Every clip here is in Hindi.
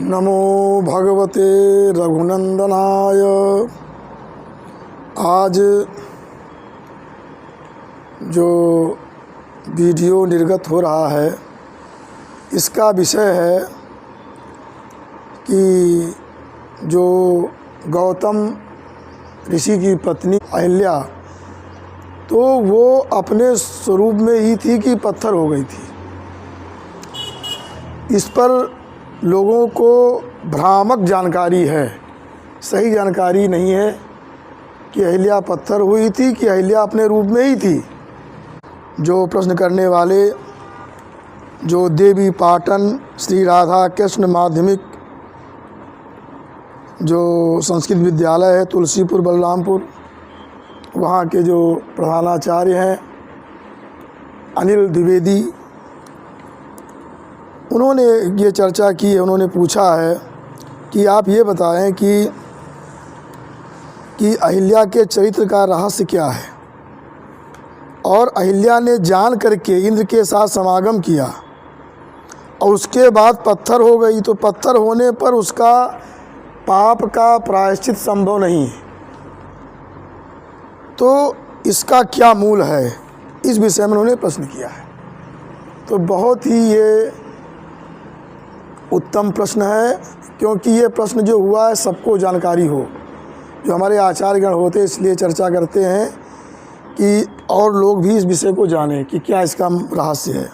नमो भगवते रघुनंदनाय। आज जो वीडियो निर्गत हो रहा है इसका विषय है कि जो गौतम ऋषि की पत्नी अहिल्या, तो वो अपने स्वरूप में ही थी कि पत्थर हो गई थी। इस पर लोगों को भ्रामक जानकारी है, सही जानकारी नहीं है कि अहिल्या पत्थर हुई थी कि अहिल्या अपने रूप में ही थी। जो प्रश्न करने वाले जो देवी पाटन श्री राधा कृष्ण माध्यमिक जो संस्कृत विद्यालय है तुलसीपुर बलरामपुर, वहाँ के जो प्रधानाचार्य हैं अनिल द्विवेदी, उन्होंने ये चर्चा की है। उन्होंने पूछा है कि आप ये बताएं कि अहिल्या के चरित्र का रहस्य क्या है, और अहिल्या ने जान करके इंद्र के साथ समागम किया और उसके बाद पत्थर हो गई, तो पत्थर होने पर उसका पाप का प्रायश्चित संभव नहीं, तो इसका क्या मूल है, इस विषय में उन्होंने प्रश्न किया है। तो बहुत ही ये उत्तम प्रश्न है, क्योंकि ये प्रश्न जो हुआ है सबको जानकारी हो। जो हमारे आचार्यगण होते हैं इसलिए चर्चा करते हैं कि और लोग भी इस विषय को जानें कि क्या इसका रहस्य है।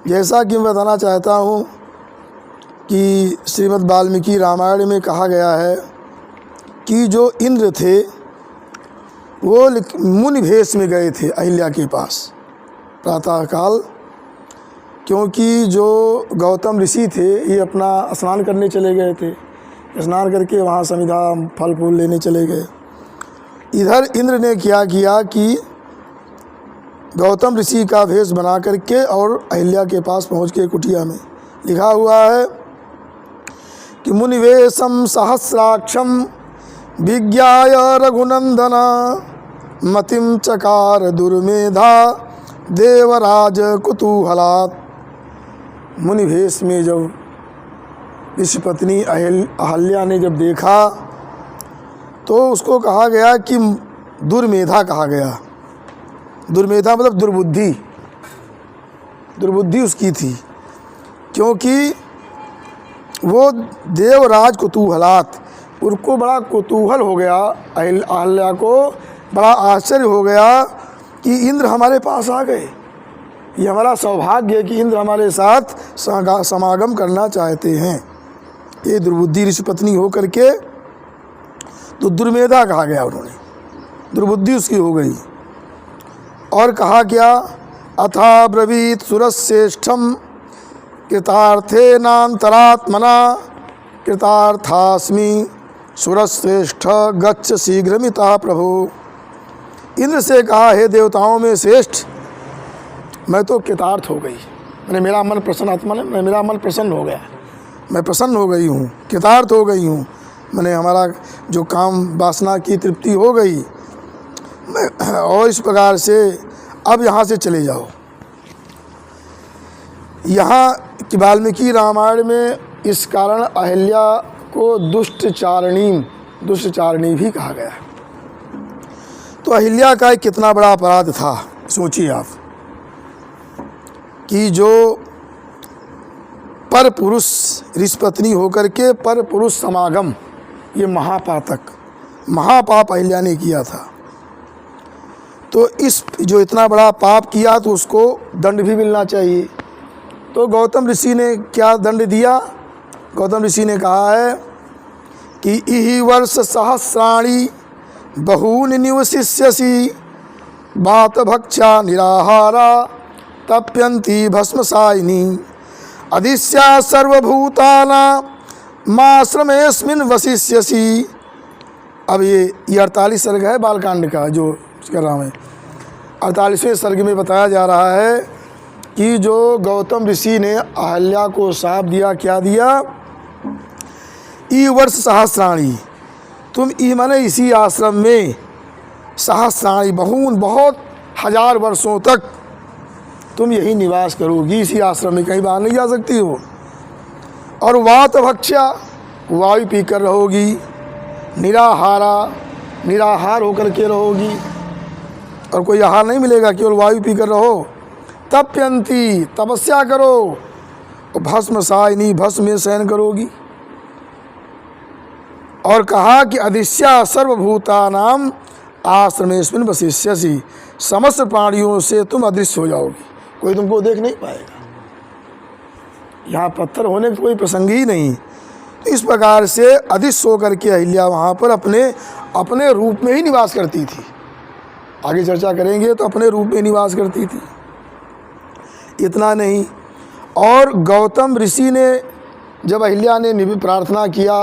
जैसा कि मैं बताना चाहता हूँ कि श्रीमद् वाल्मीकि रामायण में कहा गया है कि जो इंद्र थे वो मुनि भेष में गए थे अहिल्या के पास प्रातःकाल, क्योंकि जो गौतम ऋषि थे ये अपना स्नान करने चले गए थे। स्नान करके वहाँ समिधा फल फूल लेने चले गए। इधर इंद्र ने क्या किया कि गौतम ऋषि का भेष बना करके और अहिल्या के पास पहुँच के कुटिया में लिखा हुआ है कि मुनिवेशम सहस्राक्षम विज्ञाय रघुनंदना मतिम चकार दुर्मेधा देवराज कुतूहलात्। मुनिवेश में जब ऋषि पत्नी अहिल्या ने जब देखा तो उसको कहा गया कि दुर्मेधा कहा गया। दुर्मेधा मतलब दुर्बुद्धि उसकी थी, क्योंकि वो देवराज कुतूहलात्, उनको बड़ा कुतूहल हो गया, अहिल्या को बड़ा आश्चर्य हो गया कि इंद्र हमारे पास आ गए। ये हमारा सौभाग्य है कि इंद्र हमारे साथ समागम करना चाहते हैं। ये दुर्बुद्धि ऋषि पत्नी हो करके तो दुर्मेधा कहा गया, उन्होंने दुर्बुद्धि उसकी हो गई। और कहा क्या, अथा ब्रवीत सुरश्रेष्ठम कृतार्थेनांतरात्मना कृतार्थास्मि सुरश्रेष्ठ गच्छ शीघ्रमिता प्रभो। इंद्र से कहा, हे देवताओं में श्रेष्ठ, मैं तो कृतार्थ हो गई, मैंने मेरा मन प्रसन्न, आत्मा ने मेरा मन प्रसन्न हो गया, मैं प्रसन्न हो गई हूँ, कृतार्थ हो गई हूँ, मैंने हमारा जो काम वासना की तृप्ति हो गई। और इस प्रकार से अब यहाँ से चले जाओ। यहाँ कि वाल्मीकि रामायण में इस कारण अहिल्या को दुष्टचारिणी भी कहा गया है। तो अहिल्या का कितना बड़ा अपराध था, सोचिए आप, कि जो पर पुरुष ऋषि पत्नी होकर के पर पुरुष समागम, ये महापाप अहिल्या ने किया था। तो इस जो इतना बड़ा पाप किया तो उसको दंड भी मिलना चाहिए। तो गौतम ऋषि ने क्या दंड दिया? गौतम ऋषि ने कहा है कि इहि वर्ष सहस्राणि बहूनि निवसिष्यसि बात भक्षा निराहारा तप्यन्ति भस्मसायिनी अधिस्या सर्वभूतानां माश्रमेऽस्मिन् वसिष्यसि। अब ये 48 सर्ग है बालकांड का जो कर रहा हूँ। 48वें सर्ग में बताया जा रहा है कि जो गौतम ऋषि ने अहिल्या को शाप दिया, क्या दिया, ई वर्ष सहस्राणी, तुम ई माने इसी आश्रम में सहस्राणी बहुत हजार वर्षों तक तुम यही निवास करोगी, इसी आश्रम में, कहीं बाहर नहीं जा सकती हो। और वात भक्ष्या, वायु पीकर रहोगी। निराहारा, निराहार होकर के रहोगी और कोई आहार नहीं मिलेगा, केवल वायु पीकर रहो। तप्यंती, तपस्या करो। और भस्म सायनी, भस्म में शयन करोगी। और कहा कि अधिष्या सर्वभूतानाम आश्रमेस्मिन् वसिष्यसि, समस्त प्राणियों से तुम अदृश्य हो जाओगी, कोई तुमको देख नहीं पाएगा। यहाँ पत्थर होने का कोई प्रसंग ही नहीं। तो इस प्रकार से अदृश्य होकर के अहिल्या वहाँ पर अपने रूप में ही निवास करती थी। आगे चर्चा करेंगे तो अपने रूप में निवास करती थी। इतना नहीं, और गौतम ऋषि ने जब अहिल्या ने प्रार्थना किया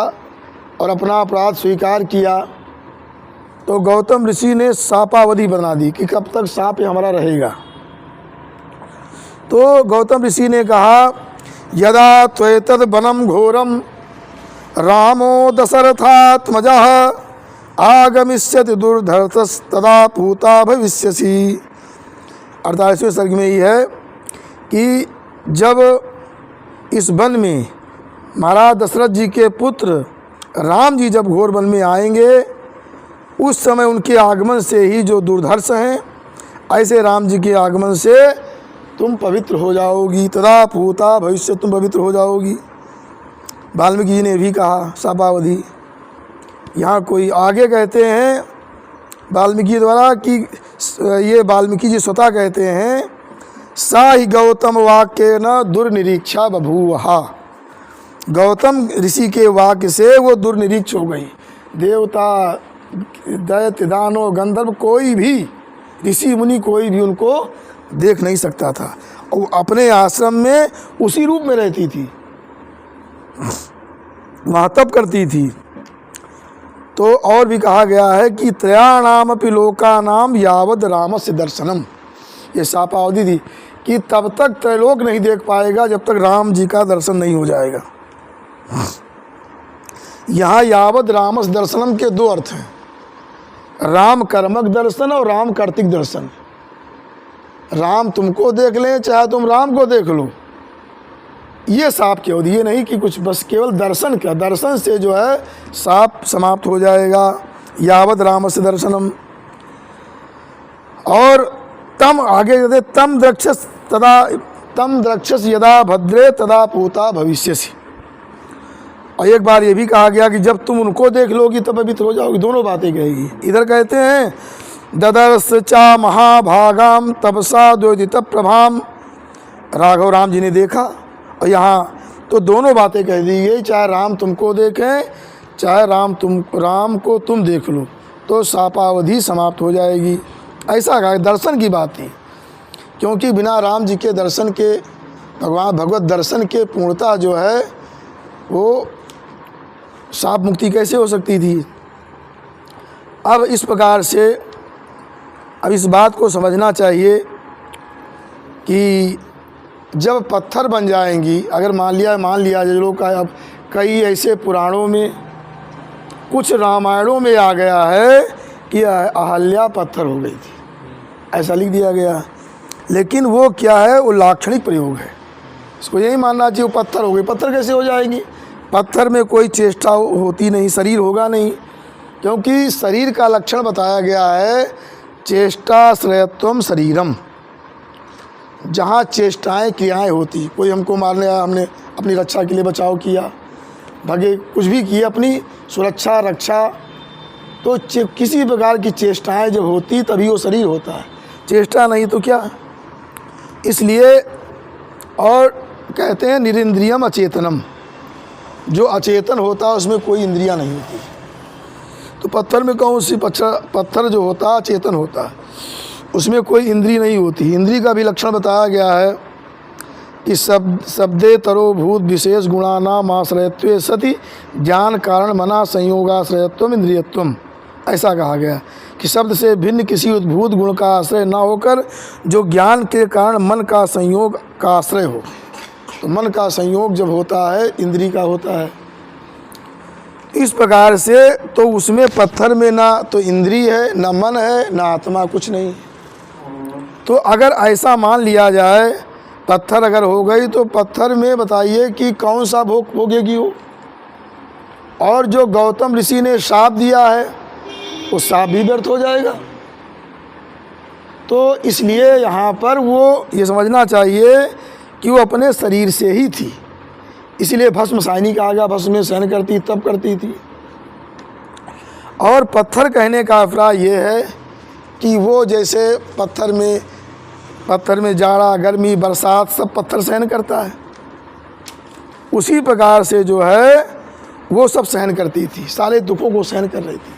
और अपना अपराध स्वीकार किया तो गौतम ऋषि ने शापावधि बना दी कि कब तक शाप हमारा रहेगा। तो गौतम ऋषि ने कहा, यदा त्वेतद् वनं घोरम रामो दशरथात्मजः आगमिष्यति दुर्धर्षस्तदा पूता भविष्यसि। 48वें सर्ग में ही है कि जब इस वन में महाराज दशरथ जी के पुत्र राम जी जब घोर वन में आएंगे, उस समय उनके आगमन से ही जो दुर्धर्ष हैं, ऐसे राम जी के आगमन से तुम पवित्र हो जाओगी। तदा पूता भविष्य, तुम पवित्र हो जाओगी। वाल्मीकि जी ने भी कहा शापावधि। यहाँ कोई आगे कहते हैं वाल्मीकि द्वारा कि ये वाल्मीकि जी स्वतः कहते हैं, सा ही गौतम वाक्य न दुर्निरीक्षा बभूवहा। गौतम ऋषि के वाक्य से वो दुर्निरीक्ष हो गई। देवता, दैत्य, दानव, गंधर्व, कोई भी ऋषि मुनि कोई भी उनको देख नहीं सकता था। और अपने आश्रम में उसी रूप में रहती थी, वहाँ तप करती थी। तो और भी कहा गया है कि त्रयाणामपि लोकानाम यावद रामस्य दर्शनम, ये शापावधि थी कि तब तक त्रैलोक नहीं देख पाएगा जब तक राम जी का दर्शन नहीं हो जाएगा। यहाँ यावद रामस दर्शनम के दो अर्थ हैं, राम कर्मक दर्शन और राम कर्तिक दर्शन। राम तुमको देख लें चाहे तुम राम को देख लो, ये साप क्यों दिए नहीं कि कुछ बस केवल दर्शन का, दर्शन से जो है साप समाप्त हो जाएगा। यावद रामस्य दर्शनम। और तम आगे कहते तम द्रक्षस यदा भद्रे तदा पूता भविष्यसि। और एक बार ये भी कहा गया कि जब तुम उनको देख लोगी तब पवित्र हो जाओगी। दोनों बातें कहेगी। इधर कहते हैं ददर्श चा महाभागाम तपसा द्योतित प्रभाम, राघव राम जी ने देखा। और यहाँ तो दोनों बातें कह दी गई, चाहे राम तुमको देखें चाहे राम को तुम देख लो, तो शापावधि समाप्त हो जाएगी। ऐसा कहा, दर्शन की बात थी, क्योंकि बिना राम जी के दर्शन के, भगवत दर्शन के पूर्णता जो है वो शाप मुक्ति कैसे हो सकती थी। अब इस प्रकार से अब इस बात को समझना चाहिए कि जब पत्थर बन जाएंगी, अगर मान लिया जो लोग का, अब कई ऐसे पुराणों में, कुछ रामायणों में आ गया है कि अहल्या पत्थर हो गई थी, ऐसा लिख दिया गया। लेकिन वो क्या है, वो लाक्षणिक प्रयोग है, इसको यही मानना चाहिए वो पत्थर हो गई। पत्थर कैसे हो जाएगी? पत्थर में कोई चेष्टा होती नहीं, शरीर होगा नहीं, क्योंकि शरीर का लक्षण बताया गया है चेष्टाश्रयत्वम शरीरम। जहाँ चेष्टाएं क्रियाएं होती, कोई हमको मारने आया, हमने अपनी रक्षा के लिए बचाव किया, भगे, कुछ भी किया अपनी सुरक्षा रक्षा, तो किसी प्रकार की चेष्टाएं जब होती तभी वो शरीर होता है, चेष्टा नहीं तो क्या। इसलिए और कहते हैं निरिंद्रियम अचेतनम, जो अचेतन होता है उसमें कोई इंद्रियां नहीं होती। तो पत्थर में कौन सी पत्थर जो होता है चेतन होता है, उसमें कोई इंद्री नहीं होती। इंद्री का भी लक्षण बताया गया है कि शब्दे तरो भूत विशेष गुणानाम आश्रयत्वे सति ज्ञान कारण मना संयोगाश्रयत्वम इंद्रियत्वम। ऐसा कहा गया कि शब्द से भिन्न किसी उद्भूत गुण का आश्रय न होकर जो ज्ञान के कारण मन का संयोग का आश्रय हो। तो मन का संयोग जब होता है इंद्री का होता है। इस प्रकार से तो उसमें पत्थर में ना तो इंद्री है, ना मन है, ना आत्मा, कुछ नहीं। तो अगर ऐसा मान लिया जाए पत्थर अगर हो गई तो पत्थर में बताइए कि कौन सा भोग भोगेगी वो। और जो गौतम ऋषि ने शाप दिया है वो शाप भी व्यर्थ हो जाएगा। तो इसलिए यहाँ पर वो ये समझना चाहिए कि वो अपने शरीर से ही थी, इसलिए भस्म साइनी कहा गया, भस्म में सहन करती तब करती थी। और पत्थर कहने का अभिप्राय ये है कि वो जैसे पत्थर में जाड़ा गर्मी बरसात सब पत्थर सहन करता है, उसी प्रकार से जो है वो सब सहन करती थी, सारे दुखों को सहन कर रही थी।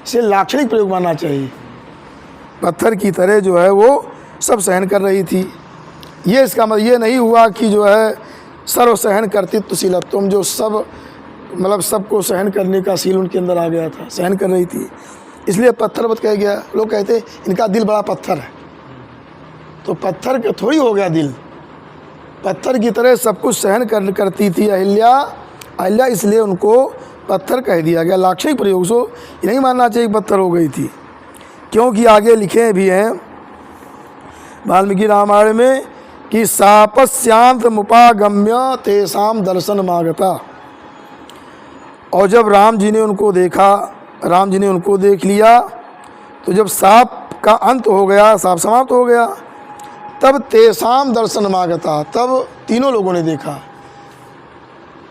इसे लाक्षणिक प्रयोग मानना चाहिए, पत्थर की तरह जो है वो सब सहन कर रही थी। ये इसका मतलब ये नहीं हुआ कि जो है सर्व सहन कर्तृत्वशीलत्वम, जो सब मतलब सबको सहन करने का सील उनके अंदर आ गया था, सहन कर रही थी, इसलिए पत्थरवत कह गया। लोग कहते इनका दिल बड़ा पत्थर है, तो पत्थर का थोड़ी हो गया दिल, पत्थर की तरह सब कुछ सहन करती थी अहिल्या, इसलिए उनको पत्थर कह दिया गया। लाक्षणिक प्रयोग से ये नहीं मानना चाहिए पत्थर हो गई थी, क्योंकि आगे लिखे भी हैं वाल्मीकि रामायण में कि सापस्यांत मुपागम्य तेसाम दर्शन मागता। और जब राम जी ने उनको देखा, राम जी ने उनको देख लिया, तो जब साप का अंत हो गया, साप समाप्त हो गया, तब तेसाम दर्शन मागता, तब तीनों लोगों ने देखा,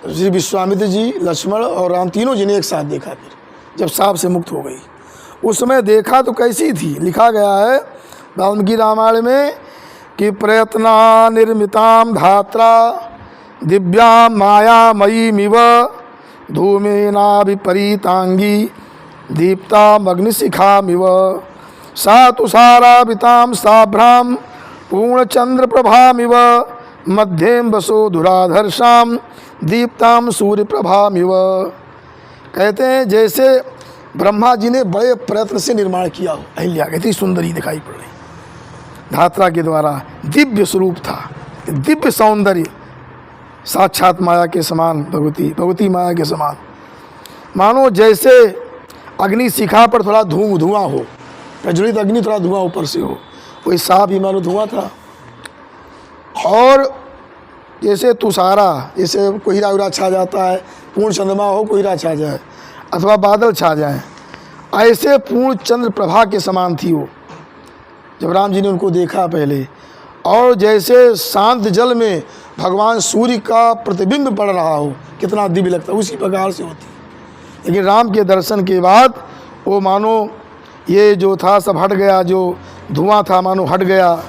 श्री विश्वामित्र जी, लक्ष्मण और राम तीनों जी ने एक साथ देखा। फिर जब साप से मुक्त हो गई उस समय देखा तो कैसी थी, लिखा गया है वाल्मीकि रामायण में कि प्रयत्ना निर्मिताम धात्रा दिव्या मायामयीमिव धूमेना विपरीतांगी दीप्तामग्निशिखामिव सा तुषारावितां साभ्राम पूर्णचंद्र प्रभामिव मध्यम वसो धुराधर्षाम दीप्ताम सूर्य प्रभामिव। कहते हैं जैसे ब्रह्मा जी ने बड़े प्रयत्न से निर्माण किया हो, अहिल्या कहती सुंदरी दिखाई पड़ रही, धात्रा के द्वारा दिव्य स्वरूप था, दिव्य सौंदर्य, साक्षात माया के समान, भगवती माया के समान। मानो जैसे अग्नि शिखा पर थोड़ा धुआं हो, प्रज्वलित अग्नि थोड़ा धुआं ऊपर से हो, वही साफ ही मानो धुआं था। और जैसे तुषारा, जैसे कोहरा उरा छा जाता है, पूर्ण चंद्रमा हो कोहरा छा जाए अथवा बादल छा जाए, ऐसे पूर्ण चंद्र प्रभा के समान थी वो जब राम जी ने उनको देखा पहले। और जैसे शांत जल में भगवान सूर्य का प्रतिबिंब पड़ रहा हो, कितना दिव्य लगता, उसी प्रकार से होती। लेकिन राम के दर्शन के बाद वो मानो ये जो था सब हट गया, जो धुआं था मानो हट गया,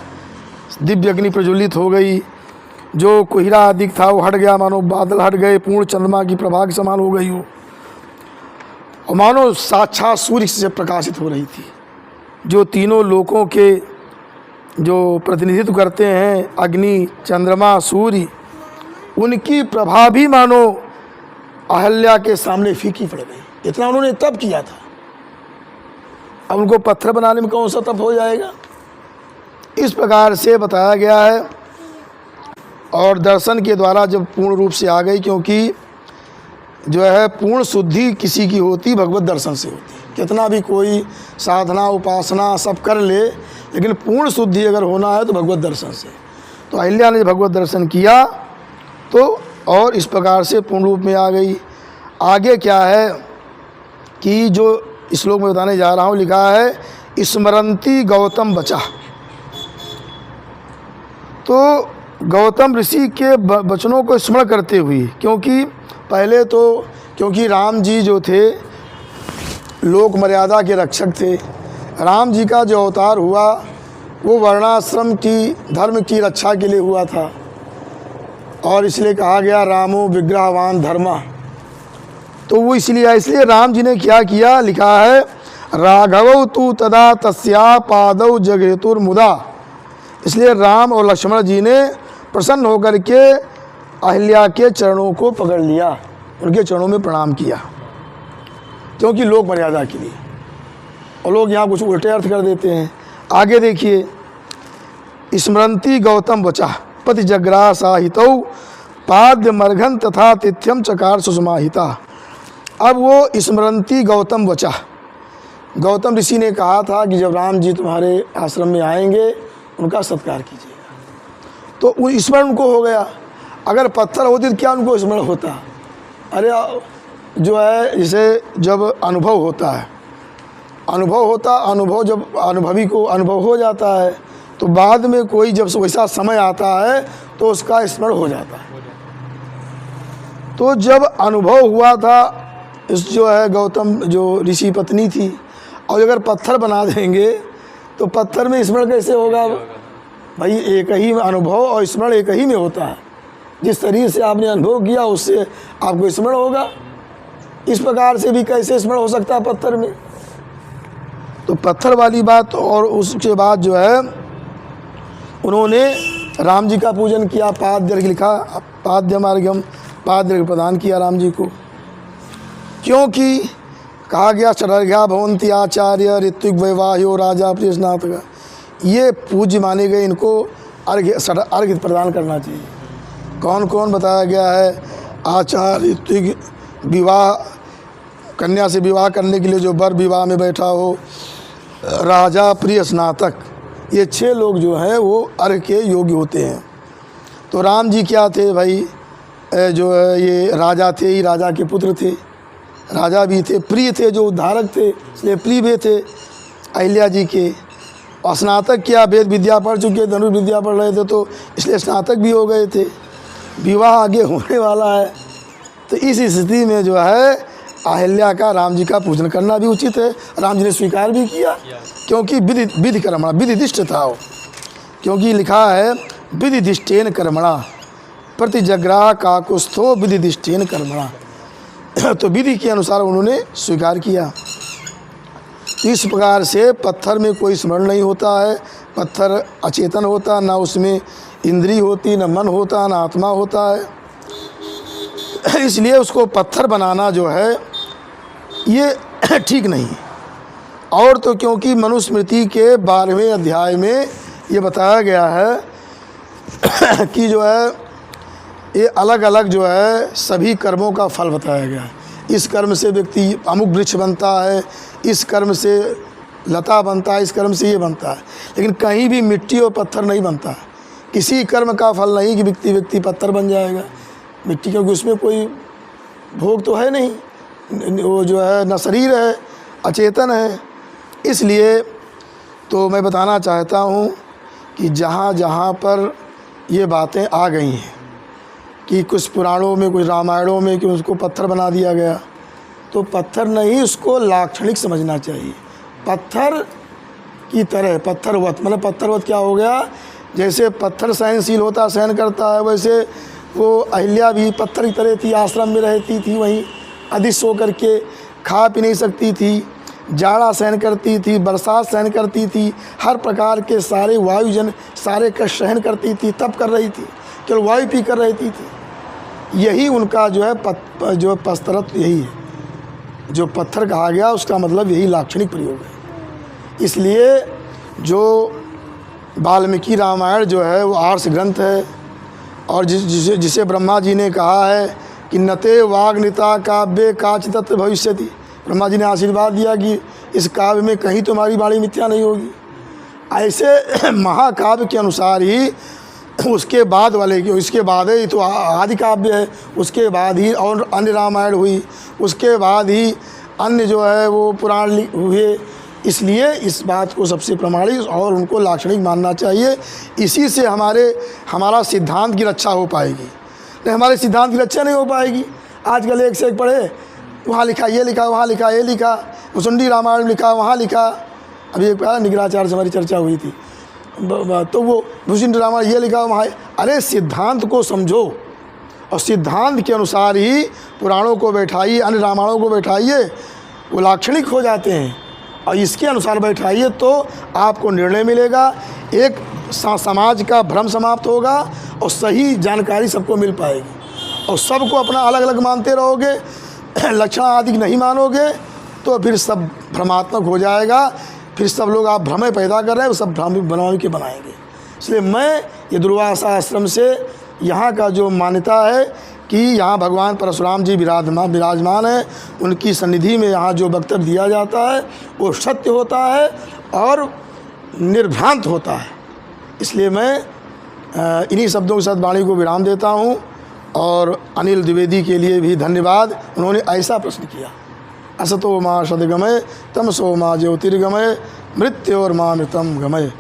दिव्य अग्नि प्रज्वलित हो गई, जो कोहरा अधिक था वो हट गया, मानो बादल हट गए, पूर्ण चंद्रमा की प्रभा के समान हो गई हो, और मानो साक्षात सूर्य से प्रकाशित हो रही थी। जो तीनों लोकों के जो प्रतिनिधित्व करते हैं, अग्नि चंद्रमा सूर्य, उनकी प्रभा भी मानो अहिल्या के सामने फीकी पड़ गई। इतना उन्होंने तप किया था, अब उनको पत्थर बनाने में कौन सा तप हो जाएगा, इस प्रकार से बताया गया है। और दर्शन के द्वारा जब पूर्ण रूप से आ गई, क्योंकि जो है पूर्ण शुद्धि किसी की होती भगवत दर्शन से होती। कितना भी कोई साधना उपासना सब कर ले, लेकिन पूर्ण शुद्धि अगर होना है तो भगवत दर्शन से। तो अहिल्या ने भगवत दर्शन किया तो और इस प्रकार से पूर्ण रूप में आ गई। आगे क्या है कि जो श्लोक में बताने जा रहा हूँ, लिखा है स्मरंती गौतम बचा। तो गौतम ऋषि के वचनों को स्मरण करते हुए, क्योंकि पहले तो क्योंकि राम जी जो थे लोक मर्यादा के रक्षक थे, राम जी का जो अवतार हुआ वो वर्णाश्रम की धर्म की रक्षा के लिए हुआ था, और इसलिए कहा गया रामो विग्रहवान धर्मा। तो वो इसलिए राम जी ने क्या किया, लिखा है राघवौ तु तदा तस्या पादौ जगहेतुर्मुदा। इसलिए राम और लक्ष्मण जी ने प्रसन्न होकर के अहिल्या के चरणों को पकड़ लिया, उनके चरणों में प्रणाम किया, क्योंकि लोक मर्यादा के लिए। और लोग यहाँ कुछ उल्टे अर्थ कर देते हैं। आगे देखिए, स्मरंती गौतम वचा पति जग्रा साहितौ पाद्य मर्घन तथा तिथ्यम चकार सुषमाहिता। अब वो स्मरंती गौतम वचा, गौतम ऋषि ने कहा था कि जब राम जी तुम्हारे आश्रम में आएंगे उनका सत्कार कीजिएगा। तो वो स्मरण उनको हो गया। अगर पत्थर होती तो क्या उनको स्मरण होता? अरे जो है जैसे जब अनुभव होता है, अनुभव जब अनुभवी को अनुभव हो जाता है तो बाद में कोई जब वैसा समय आता है तो उसका स्मरण हो जाता है। तो जब अनुभव हुआ था इस जो है गौतम जो ऋषि पत्नी थी, और अगर पत्थर बना देंगे तो पत्थर में स्मरण कैसे होगा? भाई एक ही अनुभव और स्मरण एक ही में होता है। जिस शरीर से आपने अनुभव किया उससे आपको स्मरण होगा। इस प्रकार से भी कैसे स्मरण हो सकता है पत्थर में? तो पत्थर वाली बात। और उसके बाद जो है उन्होंने राम जी का पूजन किया, पाद्य लिखा, पाद्य मार्गम, पाद्य प्रदान किया राम जी को, क्योंकि कहा गया षडर्घ्या भवन्ति आचार्य ऋत्विक वैवाह्यो राजा प्रियस्नातक। ये पूज्य माने गए, इनको अर्घ्य प्रदान करना चाहिए। कौन कौन बताया गया है? आचार्य, ऋत्विक, विवाह, कन्या से विवाह करने के लिए जो वर विवाह में बैठा हो, राजा, प्रिय, स्नातक, ये 6 लोग जो हैं वो अर्घ के योग्य होते हैं। तो राम जी क्या थे भाई? जो है ये राजा थे, ही राजा के पुत्र थे, राजा भी थे, प्रिय थे, जो उद्धारक थे, इसलिए प्रिय भी थे अहिल्या जी के। और स्नातक क्या? वेद विद्या पढ़ चुके, धनुष विद्या पढ़ रहे थे, तो इसलिए स्नातक भी हो गए थे। विवाह आगे होने वाला है, तो इस स्थिति में जो है अहिल्या का राम जी का पूजन करना भी उचित है। राम जी ने स्वीकार भी किया, क्योंकि विधि कर्मणा, विधिदिष्ट था वो। क्योंकि लिखा है विधिदिष्टेन कर्मणा प्रतिजग्राह काकुस्थो विधिदिष्टेन कर्मणा। तो विधि के अनुसार उन्होंने स्वीकार किया। इस प्रकार से पत्थर में कोई स्मरण नहीं होता है, पत्थर अचेतन होता, ना उसमें इंद्रिय होती, न मन होता, ना आत्मा होता है। इसलिए उसको पत्थर बनाना जो है ये ठीक नहीं है। और तो क्योंकि मनुस्मृति के 12वें अध्याय में ये बताया गया है कि जो है ये अलग अलग जो है सभी कर्मों का फल बताया गया है। इस कर्म से व्यक्ति अमुक वृक्ष बनता है, इस कर्म से लता बनता है, इस कर्म से ये बनता है। लेकिन कहीं भी मिट्टी और पत्थर नहीं बनता है। किसी कर्म का फल नहीं कि व्यक्ति पत्थर बन जाएगा। मिट्टी, क्योंकि उसमें कोई भोग तो है नहीं, वो जो है न शरीर है, अचेतन है। इसलिए तो मैं बताना चाहता हूँ कि जहाँ जहाँ पर ये बातें आ गई हैं कि कुछ पुराणों में, कुछ रामायणों में कि उसको पत्थर बना दिया गया, तो पत्थर नहीं, उसको लाक्षणिक समझना चाहिए। पत्थर की तरह, पत्थरवत, मतलब पत्थरवत क्या हो गया? जैसे पत्थर सहनशील होता, सहन करता है, वैसे वो अहिल्या भी पत्थर की तरह थी। आश्रम में रहती थी, वहीं अदिश सो करके खा पी नहीं सकती थी, जाड़ा सहन करती थी, बरसात सहन करती थी, हर प्रकार के सारे वायुजन सारे कष्ट सहन करती थी, तप कर रही थी, केवल वायु पी कर रहती थी। यही उनका जो है जो पस्तरत्व यही है, जो पत्थर कहा गया उसका मतलब यही लाक्षणिक प्रयोग है। इसलिए जो वाल्मीकि रामायण जो है वो आर्ष ग्रंथ है, और जिसे ब्रह्मा जी ने कहा है कि नते वाग्निता काव्य काच तत्व भविष्यति। ब्रह्मा जी ने आशीर्वाद दिया कि इस काव्य में कहीं तुम्हारी वाणी मिथ्या नहीं होगी। ऐसे महाकाव्य के अनुसार ही उसके बाद वाले की, इसके बाद ही तो आदि काव्य है, उसके बाद ही और अन्य रामायण हुई, उसके बाद ही अन्य जो है वो पुराण हुए। इसलिए इस बात को सबसे प्रमाणिक और उनको लाक्षणिक मानना चाहिए। इसी से हमारा सिद्धांत की रक्षा हो पाएगी। नहीं, हमारे सिद्धांत की रक्षा नहीं हो पाएगी। आजकल एक से एक पढ़े, वहाँ लिखा ये लिखा, वहाँ लिखा ये लिखा, मुसुंडी रामायण लिखा, वहाँ लिखा। अभी एक निगराचार्य से हमारी चर्चा हुई थी, तो वो मुसुंडी रामायण ये लिखा, वहाँ। अरे सिद्धांत को समझो और सिद्धांत के अनुसार ही पुराणों को बैठाइए, अन्य रामायणों को बैठाइए, वो लाक्षणिक हो जाते हैं। और इसके अनुसार बैठाइए तो आपको निर्णय मिलेगा, एक समाज का भ्रम समाप्त होगा और सही जानकारी सबको मिल पाएगी। और सबको अपना अलग अलग मानते रहोगे, लक्षण आदि नहीं मानोगे, तो फिर सब भ्रमात्मक हो जाएगा। फिर सब लोग आप भ्रम पैदा कर रहे हैं, वो सब भ्रम बनवा के बनाएंगे। इसलिए मैं ये दुर्वासा आश्रम से यहाँ का जो मान्यता है कि यहाँ भगवान परशुराम जी विराजमान है, उनकी सन्निधि में यहाँ जो वक्तव्य दिया जाता है वो सत्य होता है और निर्भ्रांत होता है। इसलिए मैं इन्हीं शब्दों के साथ वाणी को विराम देता हूँ। और अनिल द्विवेदी के लिए भी धन्यवाद, उन्होंने ऐसा प्रश्न किया। असतो मा सद्गमय तमसो मा ज्योतिर्गमय मृत्योर्मामृतम गमय।